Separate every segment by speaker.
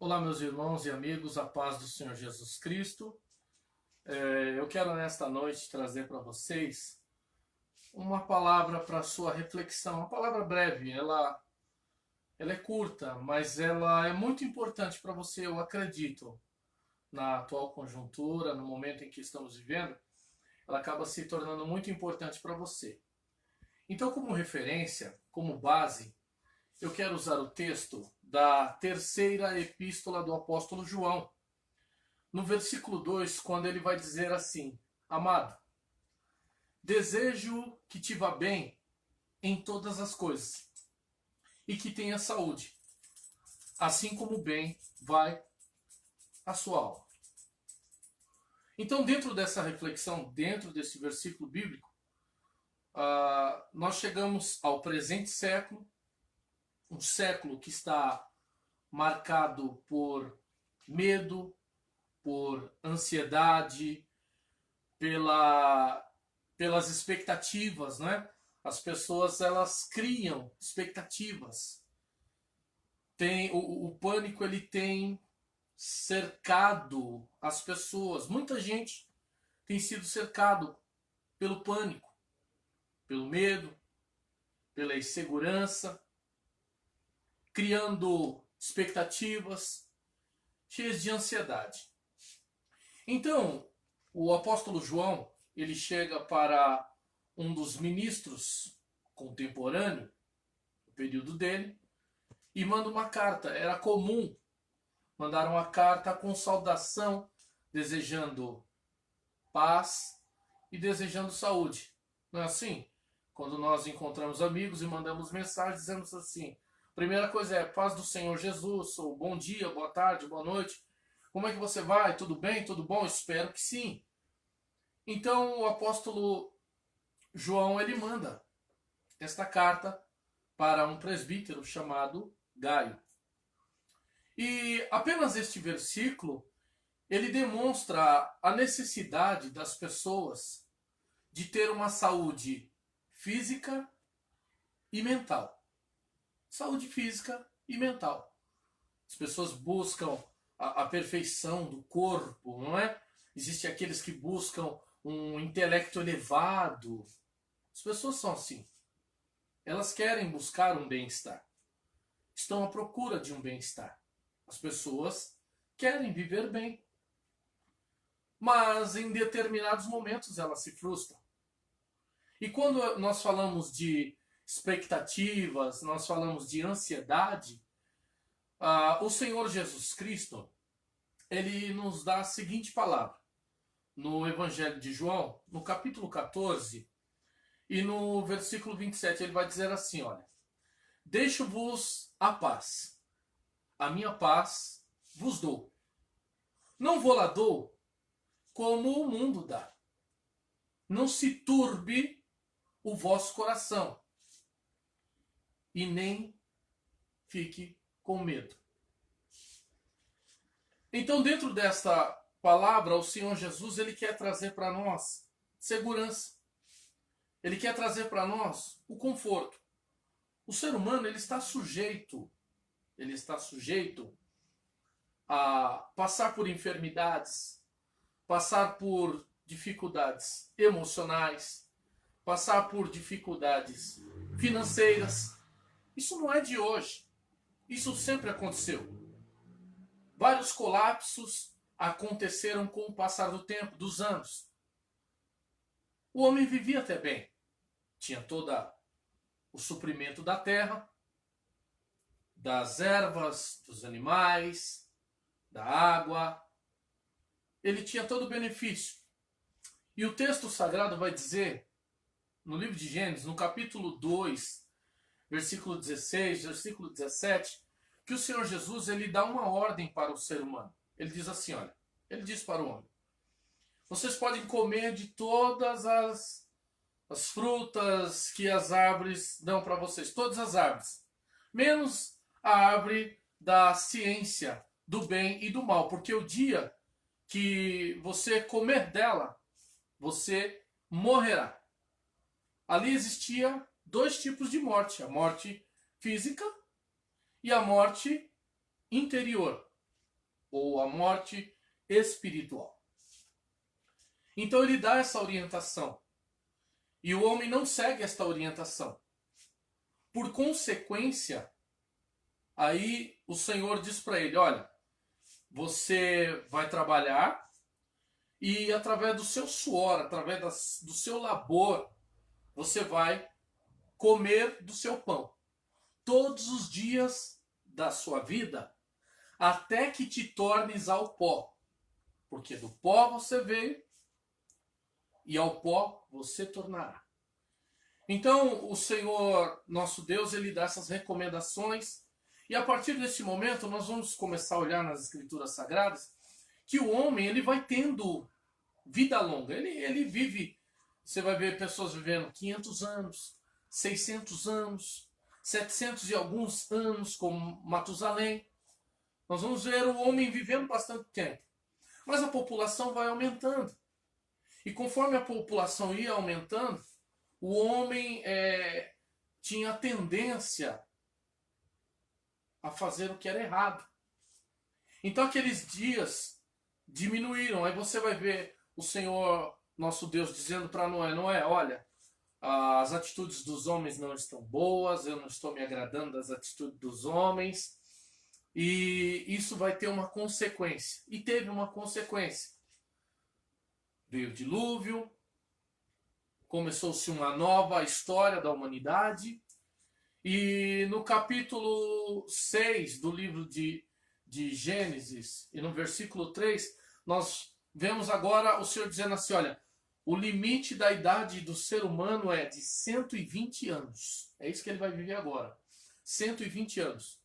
Speaker 1: Olá, meus irmãos e amigos, a paz do Senhor Jesus Cristo. Eu quero nesta noite trazer para vocês uma palavra para sua reflexão, uma palavra breve. Ela é curta, mas ela é muito importante para você, eu acredito, na atual conjuntura, no momento em que estamos vivendo, ela acaba se tornando muito importante para você. Então, como referência, como base, eu quero usar o texto da terceira epístola do apóstolo João, no versículo 2, quando ele vai dizer assim: Amado, desejo que te vá bem em todas as coisas e que tenha saúde, assim como bem vai a sua alma. Então, dentro dessa reflexão, dentro desse versículo bíblico, nós chegamos ao presente século, um século que está marcado por medo, por ansiedade, pelas expectativas, né? As pessoas elas criam expectativas. O pânico ele tem cercado as pessoas. Muita gente tem sido cercado pelo pânico, pelo medo, pela insegurança, criando expectativas cheias de ansiedade. Então, o apóstolo João, ele chega para um dos ministros contemporâneo, no período dele, e manda uma carta. Era comum mandar uma carta com saudação, desejando paz e desejando saúde. Não é assim? Quando nós encontramos amigos e mandamos mensagens, dizemos assim: primeira coisa é paz do Senhor Jesus, ou bom dia, boa tarde, boa noite. Como é que você vai? Tudo bem? Tudo bom? Espero que sim. Então o apóstolo João ele manda esta carta para um presbítero chamado Gaio. E apenas este versículo ele demonstra a necessidade das pessoas de ter uma saúde física e mental. Saúde física e mental. As pessoas buscam a perfeição do corpo, não é? Existem aqueles que buscam um intelecto elevado. As pessoas são assim. Elas querem buscar um bem-estar. Estão à procura de um bem-estar. As pessoas querem viver bem. Mas em determinados momentos elas se frustram. E quando nós falamos de expectativas, nós falamos de ansiedade, o Senhor Jesus Cristo, ele nos dá a seguinte palavra. No Evangelho de João, no capítulo 14, e no versículo 27, ele vai dizer assim, olha: deixo-vos a paz, a minha paz vos dou. Não vou lá dou como o mundo dá. Não se turbe o vosso coração e nem fique com medo. Então, dentro desta palavra, o Senhor Jesus ele quer trazer para nós segurança. Ele quer trazer para nós o conforto. O ser humano ele está sujeito a passar por enfermidades, passar por dificuldades emocionais, passar por dificuldades financeiras. Isso não é de hoje. Isso sempre aconteceu. Vários colapsos aconteceram com o passar do tempo, dos anos. O homem vivia até bem. Tinha todo o suprimento da terra, das ervas, dos animais, da água. Ele tinha todo o benefício. E o texto sagrado vai dizer, no livro de Gênesis, no capítulo 2, versículo 16, versículo 17, que o Senhor Jesus ele dá uma ordem para o ser humano. Ele diz assim, olha, ele diz para o homem: vocês podem comer de todas as frutas que as árvores dão para vocês, todas as árvores, menos a árvore da ciência do bem e do mal, porque o dia que você comer dela, você morrerá. Ali existia dois tipos de morte: a morte física e a morte interior. ou a morte espiritual. Então ele dá essa orientação. E o homem não segue esta orientação. Por consequência, aí o Senhor diz para ele, olha, você vai trabalhar e através do seu suor, através do seu labor, você vai comer do seu pão. Todos os dias da sua vida, até que te tornes ao pó. Porque do pó você veio e ao pó você tornará. Então, o Senhor, nosso Deus, ele dá essas recomendações. E a partir desse momento, nós vamos começar a olhar nas Escrituras Sagradas que o homem ele vai tendo vida longa. Ele vive, você vai ver pessoas vivendo 500 anos, 600 anos, 700 e alguns anos, como Matusalém. Nós vamos ver o homem vivendo bastante tempo. Mas a população vai aumentando. E conforme a população ia aumentando, o homem tinha tendência a fazer o que era errado. Então aqueles dias diminuíram. Aí você vai ver o Senhor, nosso Deus, dizendo para Noé, Noé, olha, as atitudes dos homens não estão boas, eu não estou me agradando das atitudes dos homens, e isso vai ter uma consequência. E teve uma consequência. Veio o dilúvio, começou-se uma nova história da humanidade, e no capítulo 6 do livro de Gênesis, e no versículo 3, nós vemos agora o Senhor dizendo assim, olha, o limite da idade do ser humano é de 120 anos. É isso que ele vai viver agora. 120 anos.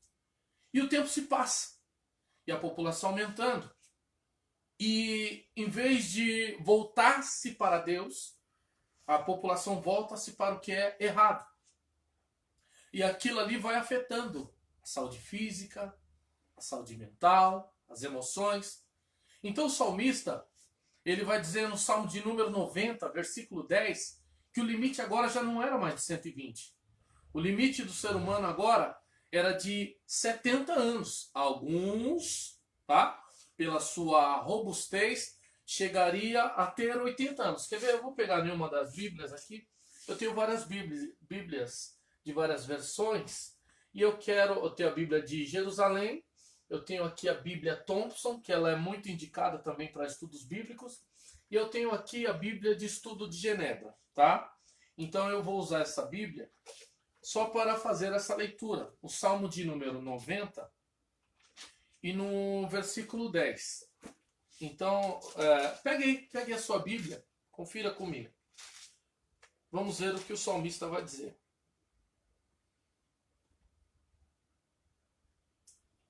Speaker 1: E o tempo se passa. E a população aumentando. E em vez de voltar-se para Deus, a população volta-se para o que é errado. E aquilo ali vai afetando a saúde física, a saúde mental, as emoções. Então o salmista, ele vai dizer no Salmo de número 90, versículo 10, que o limite agora já não era mais de 120. O limite do ser humano agora era de 70 anos. Alguns, tá? Pela sua robustez, chegaria a ter 80 anos. Quer ver? Eu vou pegar nenhuma das Bíblias aqui. Eu tenho várias Bíblias de várias versões. E eu tenho a Bíblia de Jerusalém. Eu tenho aqui a Bíblia Thompson, que ela é muito indicada também para estudos bíblicos. E eu tenho aqui a Bíblia de Estudo de Genebra, tá? Então eu vou usar essa Bíblia só para fazer essa leitura. O Salmo de número 90 e no versículo 10. Então, pegue a sua Bíblia, confira comigo. Vamos ver o que o salmista vai dizer.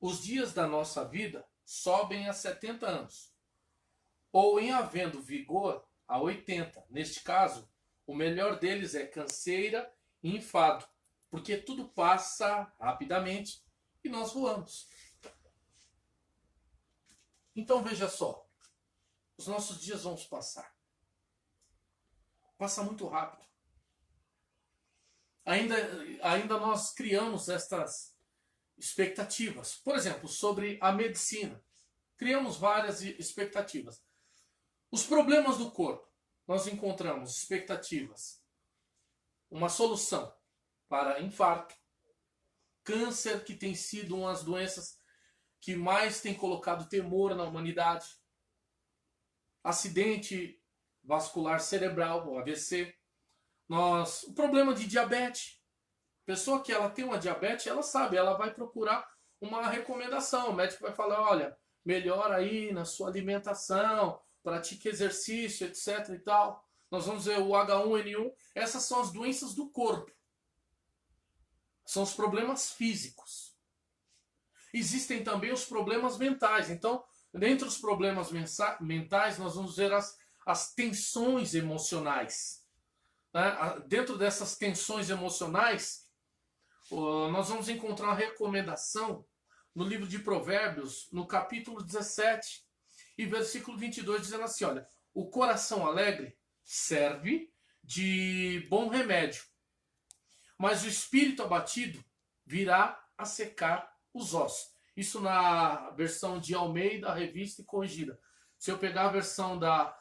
Speaker 1: Os dias da nossa vida sobem a 70 anos, ou em havendo vigor a 80. Neste caso, o melhor deles é canseira e enfado, porque tudo passa rapidamente e nós voamos. Então veja só, os nossos dias vão passar. Passa muito rápido. Ainda nós criamos estas expectativas. Por exemplo, sobre a medicina. Criamos várias expectativas. Os problemas do corpo. Nós encontramos expectativas. Uma solução para infarto. Câncer, que tem sido uma das doenças que mais tem colocado temor na humanidade. Acidente vascular cerebral, o AVC. O problema de diabetes. Pessoa que ela tem uma diabetes, ela sabe, ela vai procurar uma recomendação. O médico vai falar, olha, melhora aí na sua alimentação, pratique exercício, etc. e tal. Nós vamos ver o H1N1. Essas são as doenças do corpo. São os problemas físicos. Existem também os problemas mentais. Então, dentre os problemas mentais, nós vamos ver as tensões emocionais. Dentro dessas tensões emocionais, nós vamos encontrar uma recomendação no livro de Provérbios, no capítulo 17 e versículo 22, dizendo assim, olha, o coração alegre serve de bom remédio, mas o espírito abatido virá a secar os ossos. Isso na versão de Almeida, Revista e Corrigida. Se eu pegar a versão da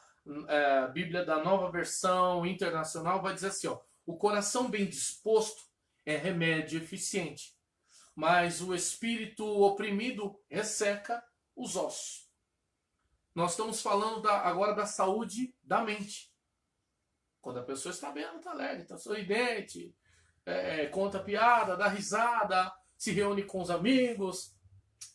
Speaker 1: Bíblia da Nova Versão Internacional, vai dizer assim, ó, o coração bem disposto é remédio eficiente, mas o espírito oprimido resseca os ossos. Nós estamos falando agora da saúde da mente. Quando a pessoa está bem, ela está alegre, está sorridente, conta piada, dá risada, se reúne com os amigos,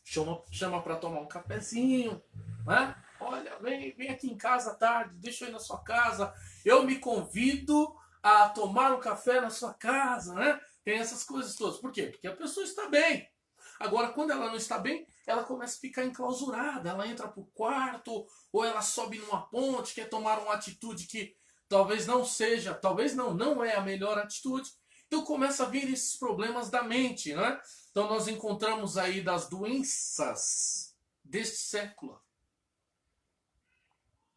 Speaker 1: chama para tomar um cafezinho, né? Olha, vem aqui em casa à tarde, deixa eu ir na sua casa, eu me convido a tomar um café na sua casa, né? Tem essas coisas todas. Por quê? Porque a pessoa está bem. Agora, quando ela não está bem, ela começa a ficar enclausurada, ela entra para o quarto, ou ela sobe numa ponte, quer tomar uma atitude que talvez não seja, talvez não é a melhor atitude. Então começa a vir esses problemas da mente, né? Então nós encontramos aí das doenças deste século,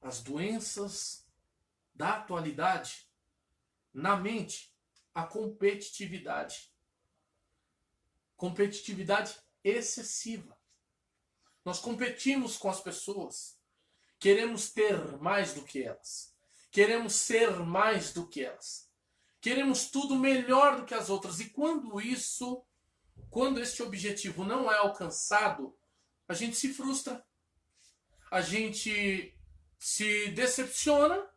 Speaker 1: as doenças da atualidade, na mente, a competitividade. Competitividade excessiva. Nós competimos com as pessoas, queremos ter mais do que elas, queremos ser mais do que elas, queremos tudo melhor do que as outras. E quando este objetivo não é alcançado, a gente se frustra, a gente se decepciona,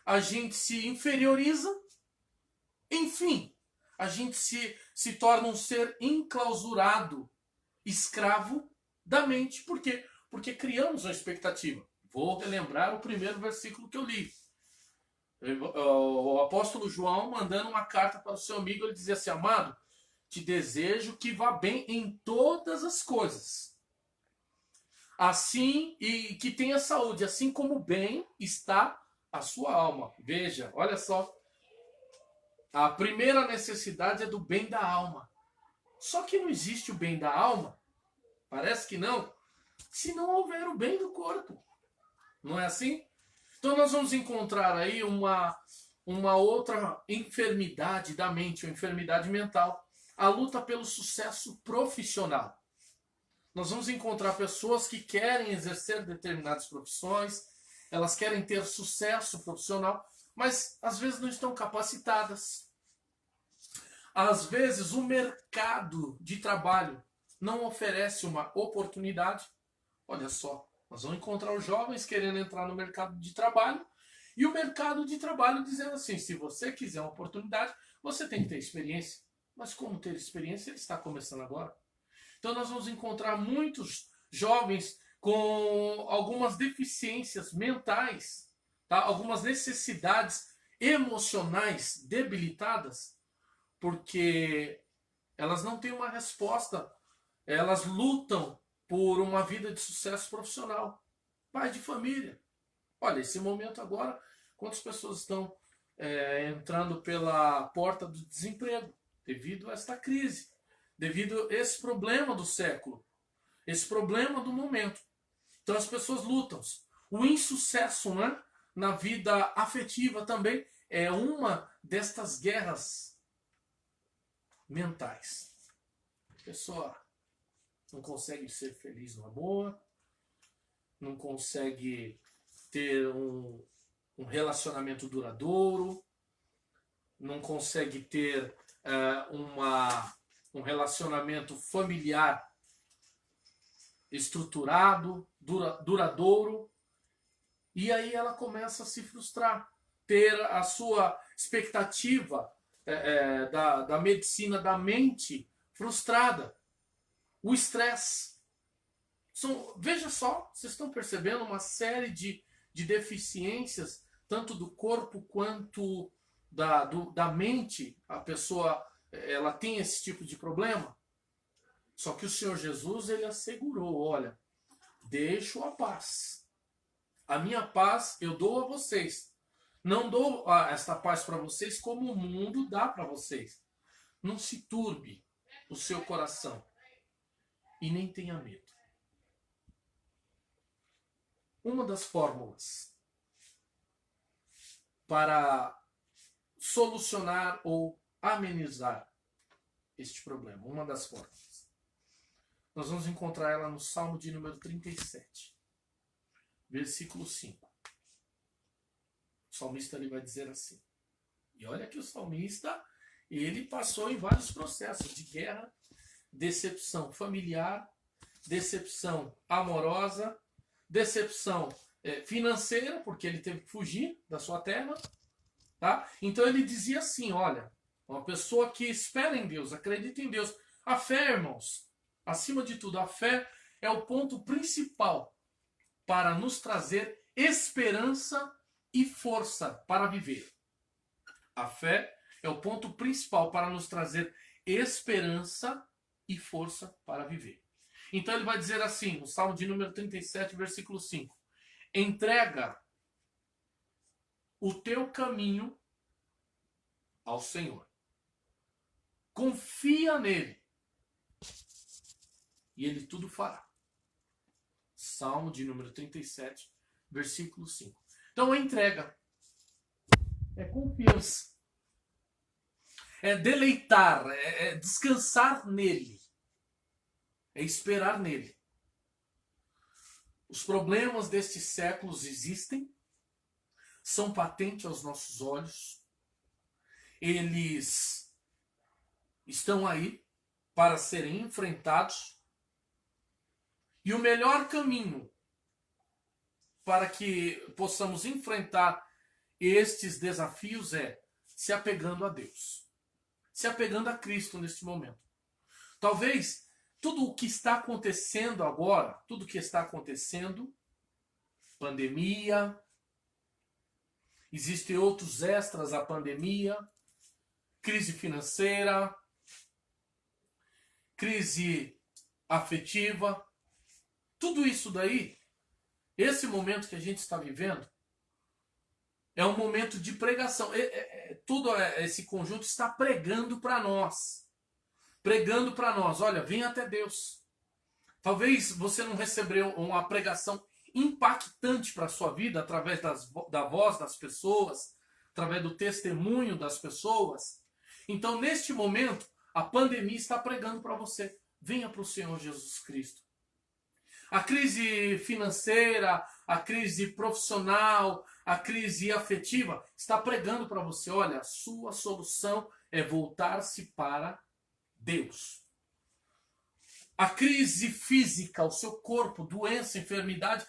Speaker 1: a gente se inferioriza, enfim, a gente se torna um ser enclausurado, escravo da mente. Por quê? Porque criamos uma expectativa. Vou relembrar o primeiro versículo que eu li. O apóstolo João mandando uma carta para o seu amigo, ele dizia assim: amado, te desejo que vá bem em todas as coisas, assim, e que tenha saúde, assim como bem está a sua alma. Veja, olha só, a primeira necessidade é do bem da alma. Só que não existe o bem da alma, parece que não, se não houver o bem do corpo. Não é assim? Então nós vamos encontrar aí uma outra enfermidade da mente, uma enfermidade mental. A luta pelo sucesso profissional. Nós vamos encontrar pessoas que querem exercer determinadas profissões, elas querem ter sucesso profissional, mas às vezes não estão capacitadas. Às vezes o mercado de trabalho não oferece uma oportunidade. Olha só, nós vamos encontrar os jovens querendo entrar no mercado de trabalho e o mercado de trabalho dizendo assim: se você quiser uma oportunidade, você tem que ter experiência. Mas como ter experiência? Ele está começando agora. Então nós vamos encontrar muitos jovens com algumas deficiências mentais, tá? Algumas necessidades emocionais debilitadas, porque elas não têm uma resposta, elas lutam por uma vida de sucesso profissional. Pai de família. Olha, esse momento agora, quantas pessoas estão entrando pela porta do desemprego devido a esta crise, devido a esse problema do século, esse problema do momento. Então as pessoas lutam. O insucesso, né, na vida afetiva também é uma destas guerras mentais. A pessoa não consegue ser feliz no amor, não consegue ter um relacionamento duradouro, não consegue ter um relacionamento familiar estruturado, duradouro, e aí ela começa a se frustrar, ter a sua expectativa da medicina da mente frustrada. O estresse. Veja só, vocês estão percebendo uma série de deficiências, tanto do corpo quanto da mente. A pessoa ela tem esse tipo de problema. Só que o Senhor Jesus, ele assegurou: olha, deixo a paz. A minha paz eu dou a vocês. Não dou esta paz para vocês como o mundo dá para vocês. Não se turbe o seu coração e nem tenha medo. Uma das fórmulas para solucionar ou amenizar este problema, uma das fórmulas, Nós vamos encontrar ela no Salmo de número 37, versículo 5. O salmista ele vai dizer assim. E olha que o salmista, ele passou em vários processos de guerra, decepção familiar, decepção amorosa, decepção financeira, porque ele teve que fugir da sua terra. Tá? Então ele dizia assim, olha, uma pessoa que espera em Deus, acredita em Deus. A fé, irmãos, acima de tudo, a fé é o ponto principal para nos trazer esperança e força para viver. A fé é o ponto principal para nos trazer esperança e força para viver. Então ele vai dizer assim, no Salmo de número 37, versículo 5. Entrega o teu caminho ao Senhor. Confia nele. E ele tudo fará. Salmo de número 37, versículo 5. Então, a entrega é confiança. É deleitar, é descansar nele. É esperar nele. Os problemas destes séculos existem, são patentes aos nossos olhos. Eles estão aí para serem enfrentados. E o melhor caminho para que possamos enfrentar estes desafios é se apegando a Deus. Se apegando a Cristo neste momento. Talvez tudo o que está acontecendo agora, tudo o que está acontecendo, pandemia, existem outros extras à pandemia, crise financeira, crise afetiva, tudo isso daí, esse momento que a gente está vivendo, é um momento de pregação. Tudo esse conjunto está pregando para nós. Pregando para nós. Olha, vem até Deus. Talvez você não recebeu uma pregação impactante para a sua vida através da voz das pessoas, através do testemunho das pessoas. Então, neste momento, a pandemia está pregando para você. Venha para o Senhor Jesus Cristo. A crise financeira, a crise profissional, a crise afetiva está pregando para você, olha, a sua solução é voltar-se para Deus. A crise física, o seu corpo, doença, enfermidade,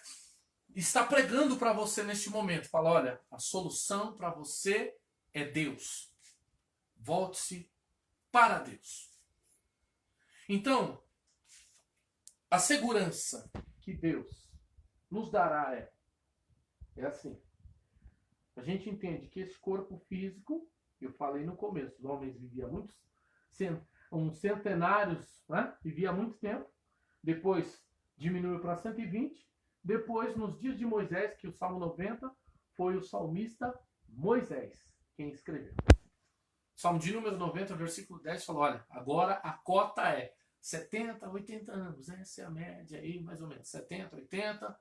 Speaker 1: está pregando para você neste momento. Fala, olha, a solução para você é Deus. Volte-se para Deus. Então, a segurança que Deus nos dará é assim. A gente entende que esse corpo físico, eu falei no começo, os homens viviam uns centenários, né? Vivia muito tempo. Depois diminuiu para 120. Depois, nos dias de Moisés, que o Salmo 90 foi o salmista Moisés quem escreveu. Salmo de número 90, versículo 10, falou, olha, agora a cota é 70, 80 anos, essa é a média aí, mais ou menos, 70, 80,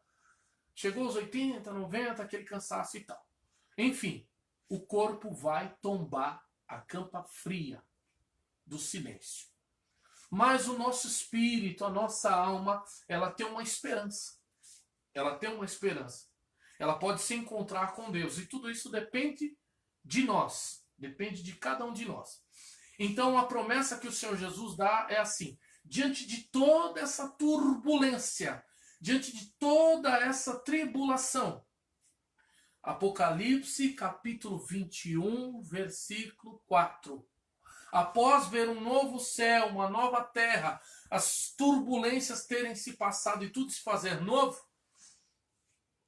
Speaker 1: chegou aos 80, 90, aquele cansaço e tal. Enfim, o corpo vai tombar a campa fria do silêncio. Mas o nosso espírito, a nossa alma, ela tem uma esperança. Ela tem uma esperança. Ela pode se encontrar com Deus. E tudo isso depende de nós. Depende de cada um de nós. Então a promessa que o Senhor Jesus dá é assim. Diante de toda essa turbulência, diante de toda essa tribulação, Apocalipse capítulo 21, versículo 4. Após ver um novo céu, uma nova terra, as turbulências terem se passado e tudo se fazer novo,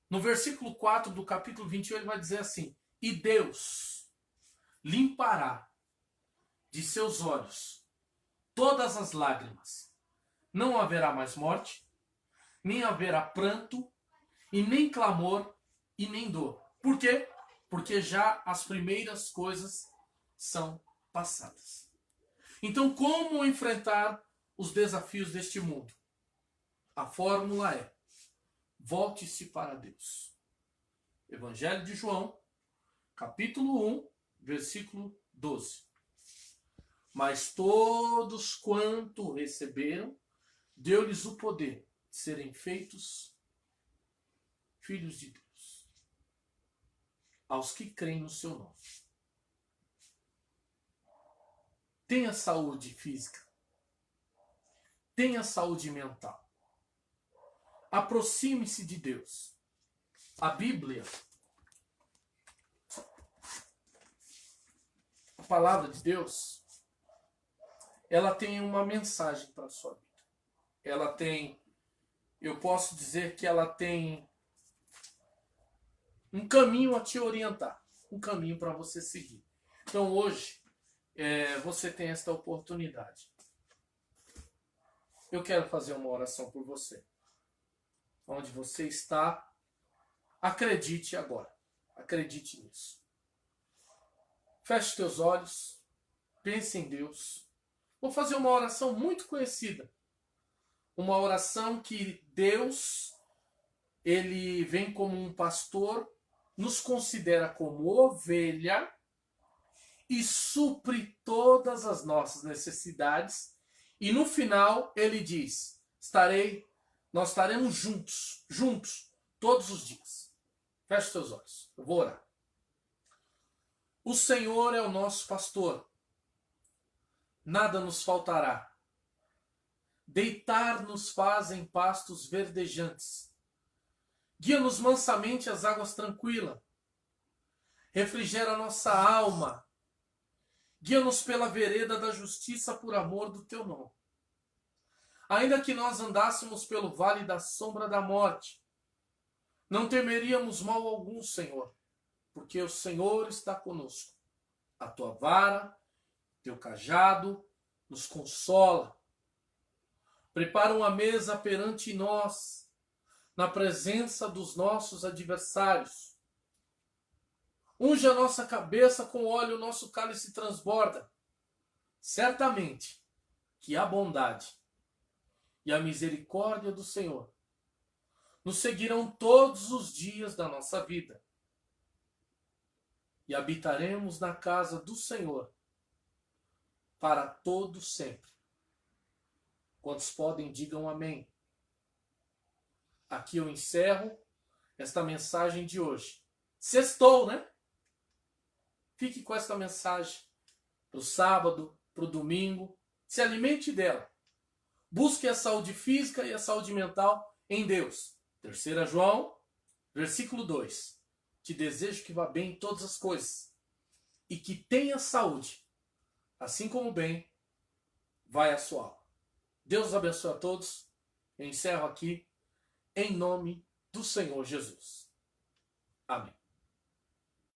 Speaker 1: no versículo 4 do capítulo 21 ele vai dizer assim, e Deus limpará de seus olhos todas as lágrimas. Não haverá mais morte, nem haverá pranto, e nem clamor, e nem dor. Por quê? Porque já as primeiras coisas são passadas. Então, como enfrentar os desafios deste mundo? A fórmula é: volte-se para Deus. Evangelho de João, capítulo 1, versículo 12. Mas todos quanto receberam, deu-lhes o poder de serem feitos filhos de Deus, aos que creem no seu nome. Tenha saúde física, tenha saúde mental. Aproxime-se de Deus. A Bíblia, a palavra de Deus, ela tem uma mensagem para a sua vida. Ela tem, eu posso dizer que ela tem um caminho a te orientar, um caminho para você seguir. Então hoje, você tem esta oportunidade. Eu quero fazer uma oração por você. Onde você está, acredite agora. Acredite nisso. Feche teus olhos, pense em Deus. Vou fazer uma oração muito conhecida. Uma oração que Deus, Ele vem como um pastor, nos considera como ovelha e supre todas as nossas necessidades. E no final Ele diz, nós estaremos juntos, todos os dias. Feche seus olhos, eu vou orar. O Senhor é o nosso pastor, nada nos faltará. Deitar-nos faz em pastos verdejantes. Guia-nos mansamente às águas tranquilas. Refrigera nossa alma. Guia-nos pela vereda da justiça por amor do teu nome. Ainda que nós andássemos pelo vale da sombra da morte, não temeríamos mal algum, Senhor, porque o Senhor está conosco. A tua vara, teu cajado, nos consola. Prepara uma mesa perante nós, na presença dos nossos adversários. Unge a nossa cabeça com óleo, o nosso cálice transborda. Certamente que a bondade e a misericórdia do Senhor nos seguirão todos os dias da nossa vida. E habitaremos na casa do Senhor para todo sempre. Quantos podem, digam amém. Aqui eu encerro esta mensagem de hoje. Sextou, né? Fique com esta mensagem para o sábado, para o domingo. Se alimente dela. Busque a saúde física e a saúde mental em Deus. 3 João, versículo 2. Te desejo que vá bem em todas as coisas e que tenha saúde, assim como bem vai a sua alma. Deus os abençoe a todos. Eu encerro aqui em nome do Senhor Jesus. Amém.